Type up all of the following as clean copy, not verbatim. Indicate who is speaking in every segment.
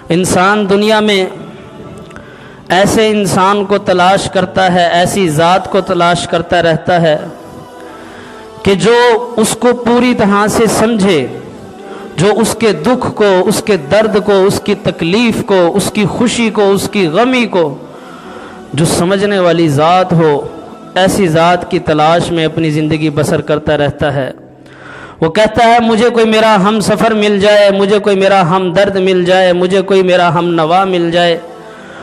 Speaker 1: انسان دنیا میں ایسے انسان کو تلاش کرتا ہے، ایسی ذات کو تلاش کرتا رہتا ہے کہ جو اس کو پوری طرح سے سمجھے، جو اس کے دکھ کو، اس کے درد کو، اس کی تکلیف کو، اس کی خوشی کو، اس کی غمی کو جو سمجھنے والی ذات ہو، ایسی ذات کی تلاش میں اپنی زندگی بسر کرتا رہتا ہے۔ وہ کہتا ہے مجھے کوئی میرا ہم سفر مل جائے، مجھے کوئی میرا ہم درد مل جائے، مجھے کوئی میرا ہم نوا مل جائے،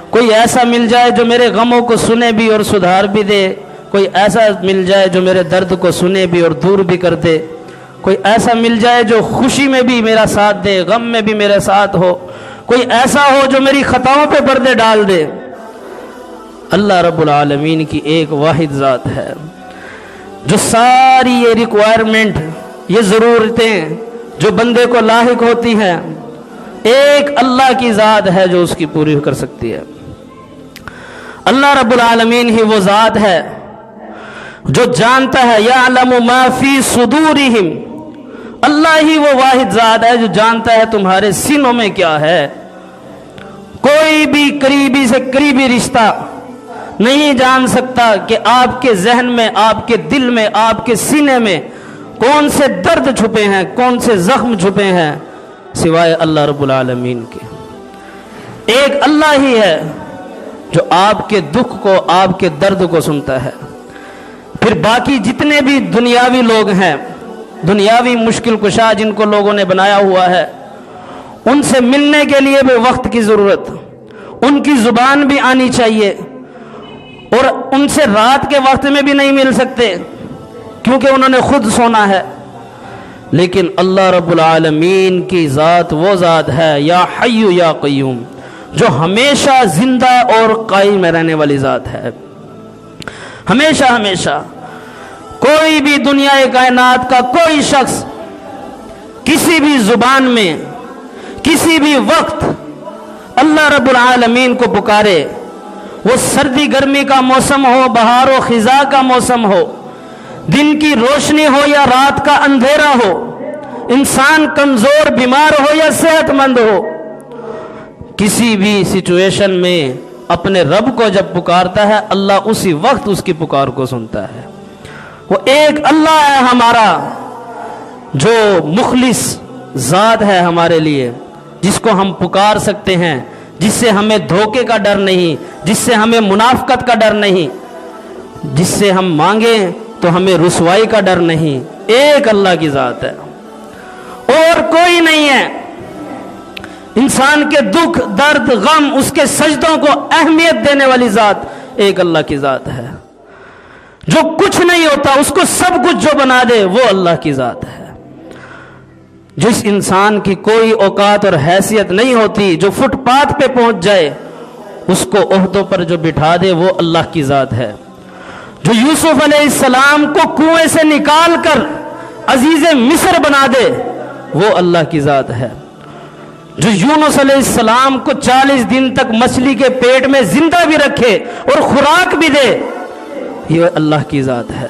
Speaker 1: کوئی ایسا مل جائے جو میرے غموں کو سنے بھی اور سدھار بھی دے، کوئی ایسا مل جائے جو میرے درد کو سنے بھی اور دور بھی کر دے، کوئی ایسا مل جائے جو خوشی میں بھی میرا ساتھ دے، غم میں بھی میرے ساتھ ہو، کوئی ایسا ہو جو میری خطاؤں پہ پردے ڈال دے۔ اللہ رب العالمین کی ایک واحد ذات ہے جو ساری یہ ریکوائرمنٹ، یہ ضرورتیں جو بندے کو لاحق ہوتی ہیں، ایک اللہ کی ذات ہے جو اس کی پوری کر سکتی ہے۔ اللہ رب العالمین ہی وہ ذات ہے جو جانتا ہے، یعلم ما فی صدورہم، اللہ ہی وہ واحد ذات ہے جو جانتا ہے تمہارے سینوں میں کیا ہے۔ کوئی بھی قریبی سے قریبی رشتہ نہیں جان سکتا کہ آپ کے ذہن میں، آپ کے دل میں، آپ کے سینے میں کون سے درد چھپے ہیں، کون سے زخم چھپے ہیں، سوائے اللہ رب العالمین کے۔ ایک اللہ ہی ہے جو آپ کے دکھ کو، آپ کے درد کو سنتا ہے۔ پھر باقی جتنے بھی دنیاوی لوگ ہیں، دنیاوی مشکل کشا جن کو لوگوں نے بنایا ہوا ہے، ان سے ملنے کے لیے بھی وقت کی ضرورت، ان کی زبان بھی آنی چاہیے، اور ان سے رات کے وقت میں بھی نہیں مل سکتے کیونکہ انہوں نے خود سونا ہے۔ لیکن اللہ رب العالمین کی ذات وہ ذات ہے، یا حی یا قیوم، جو ہمیشہ زندہ اور قائم رہنے والی ذات ہے۔ ہمیشہ ہمیشہ کوئی بھی دنیا کائنات کا کوئی شخص کسی بھی زبان میں کسی بھی وقت اللہ رب العالمین کو پکارے، وہ سردی گرمی کا موسم ہو، بہار و خزاں کا موسم ہو، دن کی روشنی ہو یا رات کا اندھیرا ہو، انسان کمزور بیمار ہو یا صحت مند ہو، کسی بھی سچویشن میں اپنے رب کو جب پکارتا ہے، اللہ اسی وقت اس کی پکار کو سنتا ہے۔ وہ ایک اللہ ہے ہمارا جو مخلص ذات ہے ہمارے لیے، جس کو ہم پکار سکتے ہیں، جس سے ہمیں دھوکے کا ڈر نہیں، جس سے ہمیں منافقت کا ڈر نہیں، جس سے ہم مانگیں تو ہمیں رسوائی کا ڈر نہیں۔ ایک اللہ کی ذات ہے اور کوئی نہیں ہے۔ انسان کے دکھ، درد، غم، اس کے سجدوں کو اہمیت دینے والی ذات ایک اللہ کی ذات ہے۔ جو کچھ نہیں ہوتا اس کو سب کچھ جو بنا دے، وہ اللہ کی ذات ہے۔ جس انسان کی کوئی اوقات اور حیثیت نہیں ہوتی، جو فٹ پاتھ پہ پہنچ جائے، اس کو عہدوں پر جو بٹھا دے، وہ اللہ کی ذات ہے۔ جو یوسف علیہ السلام کو کنویں سے نکال کر عزیز مصر بنا دے، وہ اللہ کی ذات ہے۔ جو یونس علیہ السلام کو 40 دن تک مچھلی کے پیٹ میں زندہ بھی رکھے اور خوراک بھی دے، یہ اللہ کی ذات ہے۔